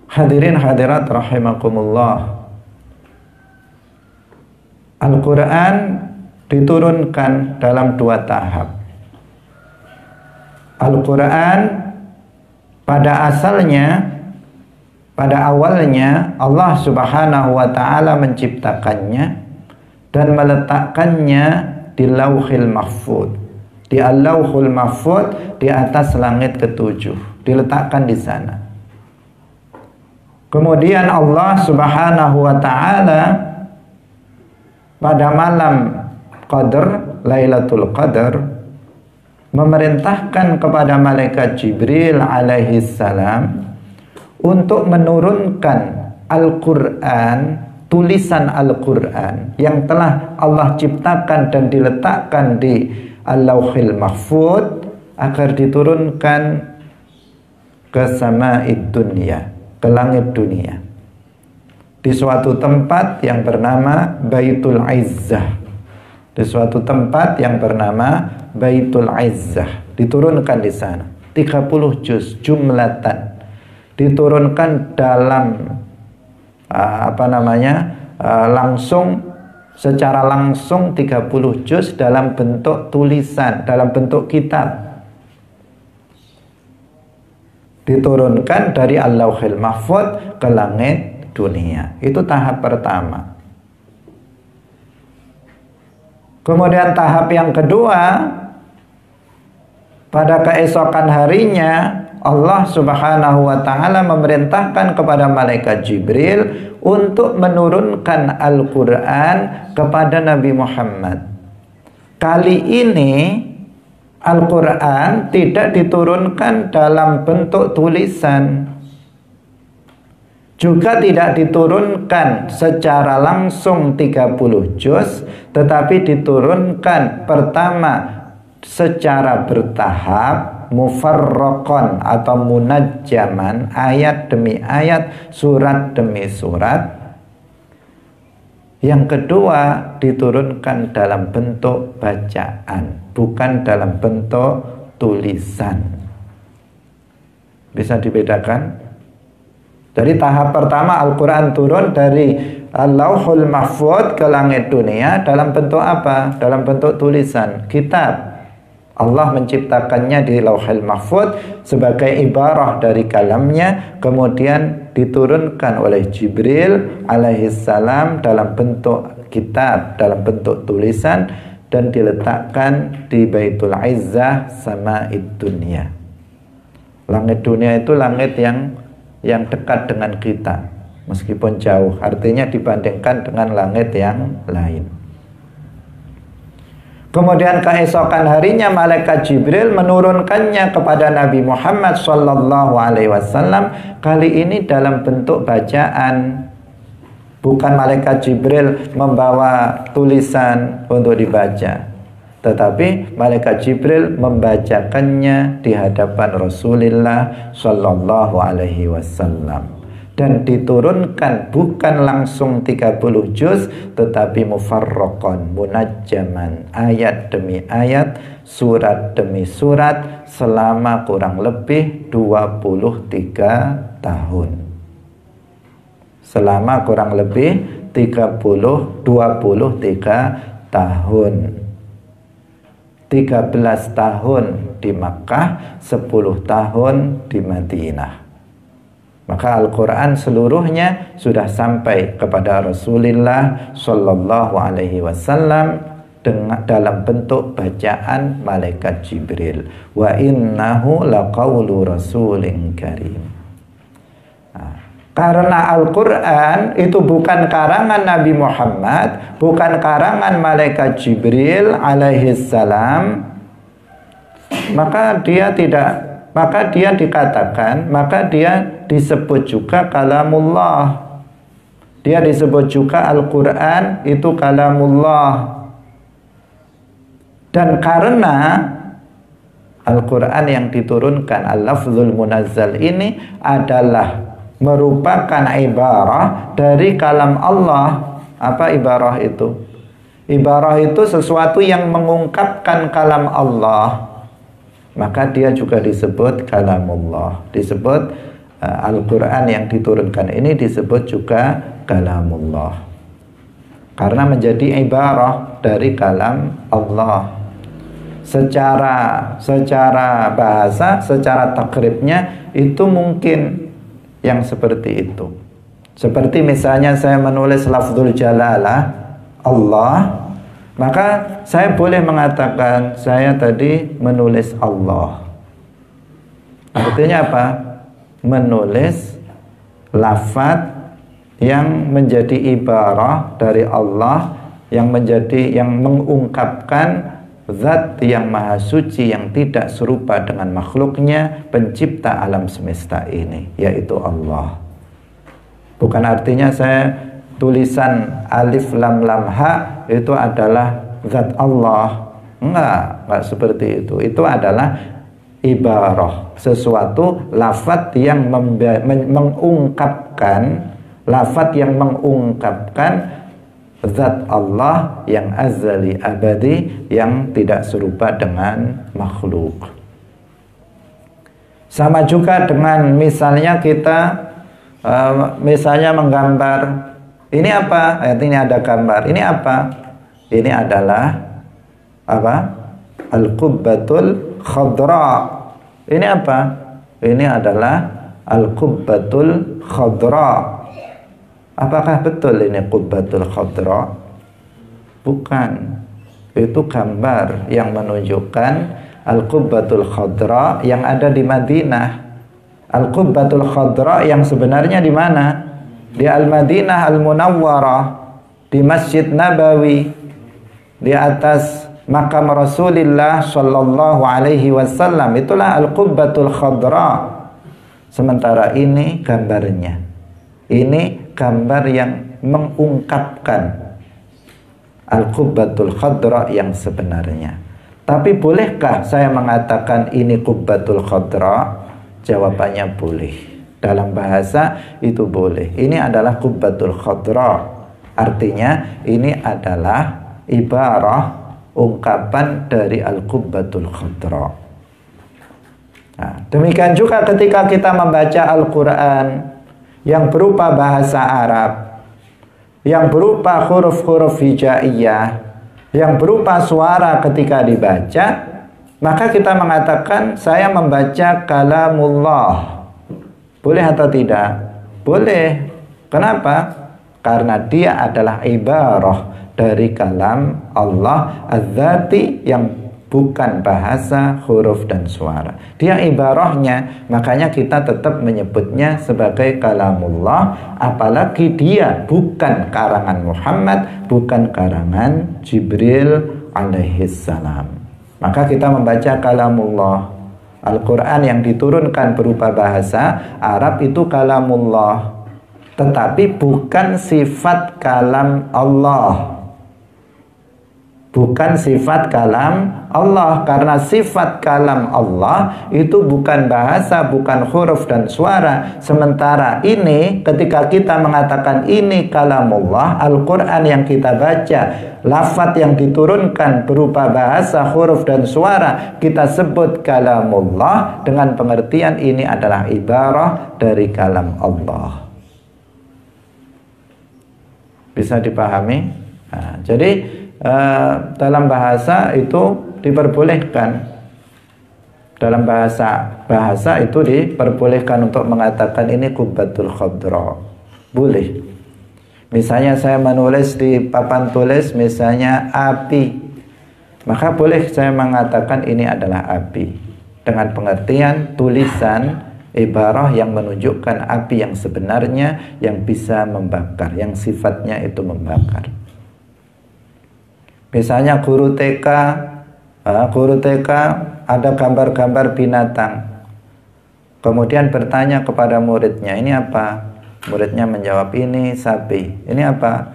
[SPEAKER 1] Hadirin hadirat rahimakumullah, Al-Quran diturunkan dalam dua tahap. Al-Quran pada awalnya Allah Subhanahu wa ta'ala menciptakannya dan meletakkannya di Lauhil Mahfuz, di Al-Lauhul Mahfuz, di atas langit ketujuh, diletakkan di sana. Kemudian Allah Subhanahu wa ta'ala pada malam Qadar, Lailatul Qadar, memerintahkan kepada malaikat Jibril alaihi salam untuk menurunkan Al-Quran, tulisan Al-Quran yang telah Allah ciptakan dan diletakkan di Al-Lauhil Mahfuz, agar diturunkan ke sama'id dunia, ke langit dunia, di suatu tempat yang bernama Baitul Izzah. Di suatu tempat yang bernama Baitul Izzah, diturunkan di sana 30 juz jumlatan, diturunkan dalam langsung, secara langsung 30 juz dalam bentuk tulisan, dalam bentuk kitab. Diturunkan dari Al-Lauhil Mahfuz ke langit dunia. Itu tahap pertama. Kemudian tahap yang kedua, pada keesokan harinya Allah Subhanahu wa ta'ala memerintahkan kepada malaikat Jibril untuk menurunkan Al-Quran kepada Nabi Muhammad. Kali ini Al-Quran tidak diturunkan dalam bentuk tulisan, juga tidak diturunkan secara langsung 30 juz, tetapi diturunkan pertama secara bertahap, mufarraqan atau munajjaman, ayat demi ayat, surat demi surat. Yang kedua diturunkan dalam bentuk bacaan, bukan dalam bentuk tulisan. Bisa dibedakan? Jadi tahap pertama Al-Quran turun dari Al-Lauhul Mahfuz ke langit dunia dalam bentuk apa? Dalam bentuk tulisan, kitab. Allah menciptakannya di Lauhul Mahfuz sebagai ibarah dari kalamnya, kemudian diturunkan oleh Jibril alaihissalam dalam bentuk kitab, dalam bentuk tulisan, dan diletakkan di Baitul Izzah Sama'id Dunia. Langit dunia itu langit yang dekat dengan kita, meskipun jauh, artinya dibandingkan dengan langit yang lain. Kemudian keesokan harinya malaikat Jibril menurunkannya kepada Nabi Muhammad SAW. Kali ini dalam bentuk bacaan, bukan malaikat Jibril membawa tulisan untuk dibaca, tetapi malaikat Jibril membacakannya di hadapan Rasulullah SAW. Dan diturunkan bukan langsung 30 juz, tetapi mufarraqan, munajjaman, ayat demi ayat, surat demi surat, selama kurang lebih 23 tahun. Selama kurang lebih 23 tahun. 13 tahun di Makkah, 10 tahun di Madinah. Maka Al-Quran seluruhnya sudah sampai kepada Rasulullah Sallallahu Alaihi Wasallam dalam bentuk bacaan malaikat Jibril. Wa innahu laqawlu rasulin karim. Karena Al-Quran itu bukan karangan Nabi Muhammad, bukan karangan malaikat Jibril alaihissalam, maka dia dikatakan, maka dia disebut juga kalamullah. Dia disebut juga Al-Quran itu kalamullah. Dan karena Al-Quran yang diturunkan, al-lafzul munazzal ini adalah merupakan ibarah dari kalam Allah. Apa ibarah itu? Ibarah itu sesuatu yang mengungkapkan kalam Allah, maka dia juga disebut kalamullah. Disebut Al-Quran yang diturunkan ini disebut juga kalamullah, karena menjadi ibarah dari kalam Allah. Secara bahasa, secara takribnya itu mungkin yang seperti itu. Seperti misalnya saya menulis lafzul jalalah Allah, maka saya boleh mengatakan saya tadi menulis Allah. Artinya apa? Menulis lafaz yang menjadi ibarah dari Allah, yang mengungkapkan zat yang maha suci, yang tidak serupa dengan makhluknya, pencipta alam semesta ini, yaitu Allah. Bukan artinya saya tulisan alif lam lam ha itu adalah zat Allah. Enggak seperti itu. Itu adalah ibarah, sesuatu lafaz yang mengungkapkan, lafaz yang mengungkapkan zat Allah yang azali abadi, yang tidak serupa dengan makhluk. Sama juga dengan misalnya kita misalnya menggambar. Ini apa? Ini ada gambar. Ini apa? Ini adalah apa? Al-qubbatul khadra. Ini apa? Ini adalah al-qubbatul khadra. Apakah betul ini qubbatul khadra? Bukan. Itu gambar yang menunjukkan al-qubbatul khadra yang ada di Madinah. Al-qubbatul khadra yang sebenarnya di mana? Di Al-Madinah Al-Munawwarah, di Masjid Nabawi, di atas makam Rasulullah sallallahu alaihi wasallam. Itulah al-qubbatul khadra. Sementara ini gambarnya. Ini gambar yang mengungkapkan al-qubbatul khadra yang sebenarnya. Tapi bolehkah saya mengatakan ini qubbatul khadra? Jawabannya boleh. Dalam bahasa itu boleh. Ini adalah qubbatul khadra. Artinya ini adalah ibarah, ungkapan dari al-qubbatul khadra. Nah, demikian juga ketika kita membaca Al-Quran yang berupa bahasa Arab, yang berupa huruf-huruf hijaiyah, yang berupa suara ketika dibaca, maka kita mengatakan saya membaca kalamullah. Boleh atau tidak? Boleh. Kenapa? Karena dia adalah ibarah dari kalam Allah az-zati yang bukan bahasa, huruf dan suara. Dia ibarahnya, makanya kita tetap menyebutnya sebagai kalamullah, apalagi dia bukan karangan Muhammad, bukan karangan Jibril alaihissalam. Maka kita membaca kalamullah. Al-Quran yang diturunkan berupa bahasa Arab itu kalamullah, tetapi bukan sifat kalam Allah. Bukan sifat kalam Allah, karena sifat kalam Allah itu bukan bahasa, bukan huruf dan suara. Sementara ini ketika kita mengatakan ini kalamullah, Al-Quran yang kita baca, lafaz yang diturunkan berupa bahasa, huruf dan suara, kita sebut kalamullah dengan pengertian ini adalah ibarah dari kalam Allah. Bisa dipahami? Nah, jadi dalam bahasa itu diperbolehkan. Dalam bahasa itu diperbolehkan untuk mengatakan ini qubbatul khadra. Boleh. Misalnya saya menulis di papan tulis misalnya api, maka boleh saya mengatakan ini adalah api dengan pengertian tulisan ibarah yang menunjukkan api yang sebenarnya yang bisa membakar, yang sifatnya itu membakar. Misalnya guru TK ada gambar-gambar binatang. Kemudian bertanya kepada muridnya, ini apa? Muridnya menjawab, ini sapi. Ini apa?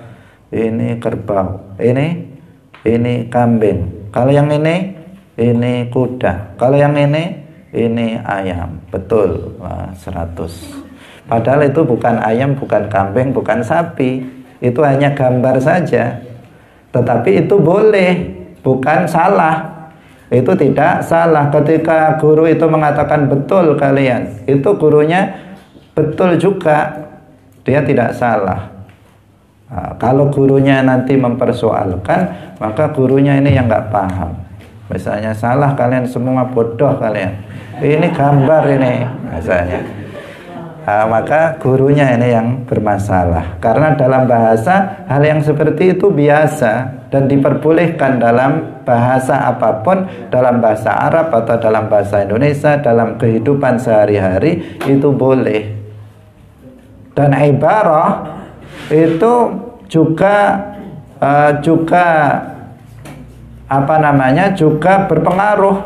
[SPEAKER 1] Ini kerbau. Ini kambing. Kalau yang ini kuda. Kalau yang ini ayam. Betul. 100. Padahal itu bukan ayam, bukan kambing, bukan sapi. Itu hanya gambar saja. Tetapi itu boleh, bukan salah. Itu tidak salah. Ketika guru itu mengatakan betul kalian, itu gurunya betul juga, dia tidak salah. Nah, kalau gurunya nanti mempersoalkan, maka gurunya ini yang nggak paham. Misalnya salah kalian semua, bodoh kalian. Ini gambar ini, misalnya. Maka gurunya ini yang bermasalah. Karena dalam bahasa hal yang seperti itu biasa dan diperbolehkan dalam bahasa apapun, dalam bahasa Arab atau dalam bahasa Indonesia, dalam kehidupan sehari-hari itu boleh. Dan ibarah itu juga juga berpengaruh.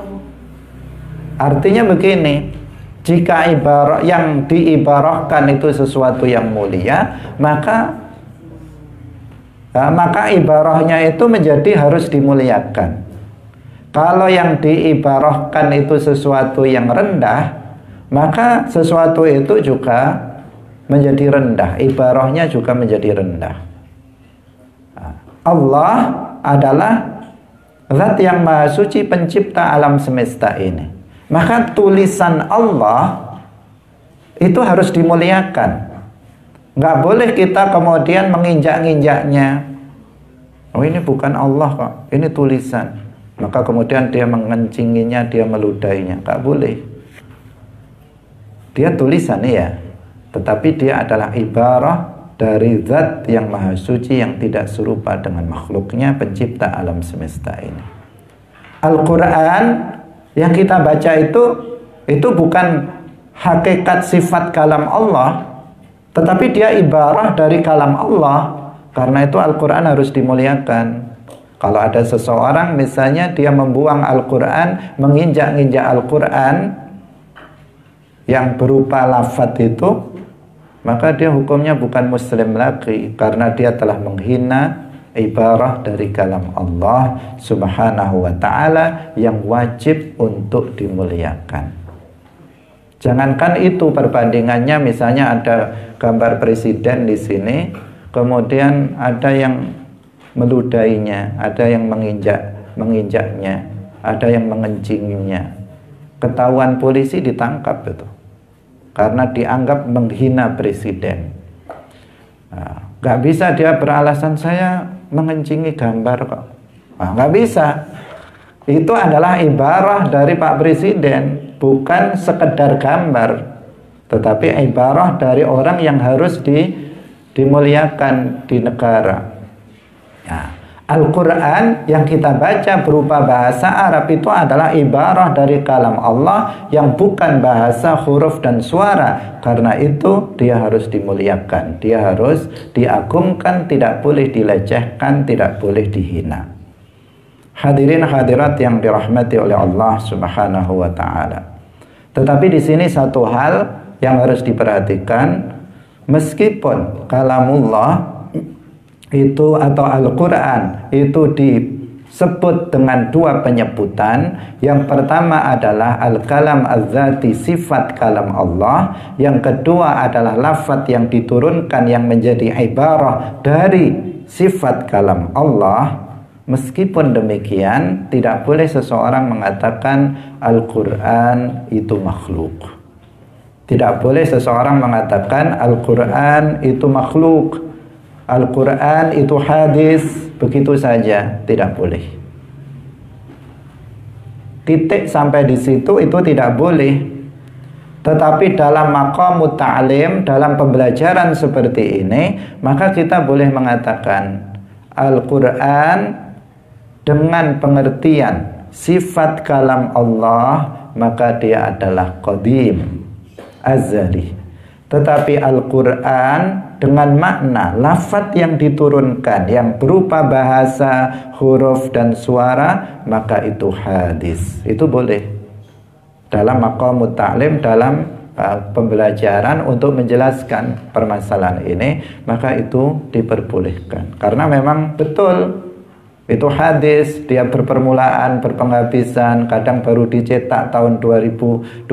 [SPEAKER 1] Artinya begini, jika ibarah yang diibarahkan itu sesuatu yang mulia, maka ibarahnya itu menjadi harus dimuliakan. Kalau yang diibarahkan itu sesuatu yang rendah, maka sesuatu itu juga menjadi rendah, ibarahnya juga menjadi rendah. Allah adalah Zat yang Maha Suci, pencipta alam semesta ini. Maka tulisan Allah itu harus dimuliakan. Nggak boleh kita kemudian menginjak-injaknya. Oh, ini bukan Allah kok, ini tulisan. Maka kemudian dia mengencinginya, dia meludainya. Nggak boleh. Dia tulisan ya, tetapi dia adalah ibarah dari zat yang maha suci yang tidak serupa dengan makhluknya, pencipta alam semesta ini. Al-Quran yang kita baca itu bukan hakikat sifat kalam Allah, tetapi dia ibarah dari kalam Allah. Karena itu Al-Quran harus dimuliakan. Kalau ada seseorang misalnya dia membuang Al-Quran, menginjak-injak Al-Quran yang berupa lafaz itu, maka dia hukumnya bukan muslim lagi, karena dia telah menghina ibarah dari kalam Allah subhanahu wa ta'ala yang wajib untuk dimuliakan. Jangankan itu, perbandingannya misalnya ada gambar presiden di sini, kemudian ada yang meludainya, ada yang menginjaknya, ada yang mengencinginya. Ketahuan polisi, ditangkap itu. Karena dianggap menghina presiden. Gak bisa dia beralasan saya mengencingi gambar kok. Gak bisa. Itu adalah ibarah dari Pak Presiden, bukan sekedar gambar, tetapi ibarah dari orang yang harus dimuliakan di negara. Al-Quran yang kita baca berupa bahasa Arab itu adalah ibarah dari kalam Allah yang bukan bahasa huruf dan suara. Karena itu dia harus dimuliakan, dia harus diagungkan, tidak boleh dilecehkan, tidak boleh dihina. Hadirin hadirat yang dirahmati oleh Allah subhanahu wa ta'ala. Tetapi di sini satu hal yang harus diperhatikan, meskipun kalamullah itu atau Al-Quran itu disebut dengan dua penyebutan. Yang pertama adalah Al-Kalam Az-Zati, sifat kalam Allah. Yang kedua adalah lafaz yang diturunkan yang menjadi ibarah dari sifat kalam Allah. Meskipun demikian, tidak boleh seseorang mengatakan Al-Quran itu makhluk. Tidak boleh seseorang mengatakan Al-Quran itu makhluk, Al-Quran itu hadis, begitu saja, tidak boleh. Titik sampai di situ itu tidak boleh. Tetapi dalam maqamut ta'lim, dalam pembelajaran seperti ini, maka kita boleh mengatakan Al-Quran dengan pengertian sifat kalam Allah, maka dia adalah qadim, azali. Tetapi Al-Quran dengan makna lafaz yang diturunkan yang berupa bahasa, huruf dan suara, maka itu hadis. Itu boleh. Dalam maqamut ta'lim, dalam pembelajaran untuk menjelaskan permasalahan ini, maka itu diperbolehkan. Karena memang betul itu hadis, dia berpermulaan, berpenghabisan, kadang baru dicetak tahun 2020.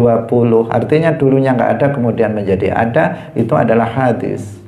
[SPEAKER 1] Artinya dulunya nggak ada, kemudian menjadi ada, itu adalah hadis.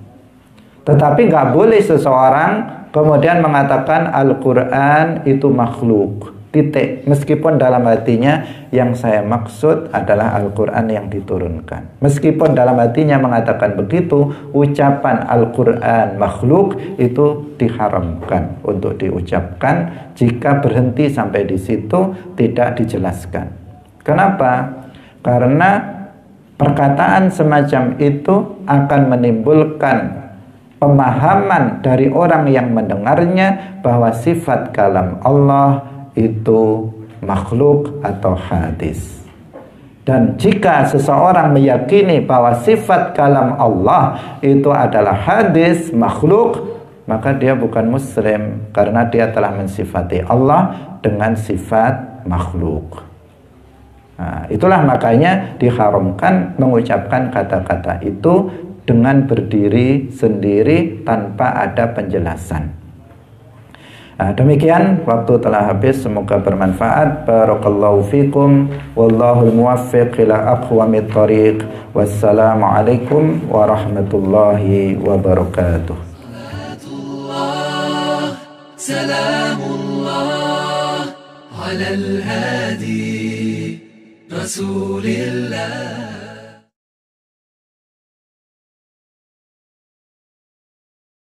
[SPEAKER 1] Tetapi nggak boleh seseorang kemudian mengatakan Al-Quran itu makhluk, titik. Meskipun dalam hatinya yang saya maksud adalah Al-Quran yang diturunkan. Meskipun dalam hatinya mengatakan begitu, ucapan Al-Quran makhluk itu diharamkan untuk diucapkan jika berhenti sampai di situ, tidak dijelaskan. Kenapa? Karena perkataan semacam itu akan menimbulkan pemahaman dari orang yang mendengarnya bahwa sifat kalam Allah itu makhluk atau hadis. Dan jika seseorang meyakini bahwa sifat kalam Allah itu adalah hadis, makhluk, maka dia bukan muslim, karena dia telah mensifati Allah dengan sifat makhluk. Nah, itulah makanya diharamkan mengucapkan kata-kata itu dengan berdiri sendiri tanpa ada penjelasan. Nah, demikian, waktu telah habis, semoga bermanfaat. Barakallahu fikum, wallahul muwaffiq ila aqwamit thariq. Wassalamualaikum warahmatullahi wabarakatuh. Salamullah ala al-hadi
[SPEAKER 2] رسول الله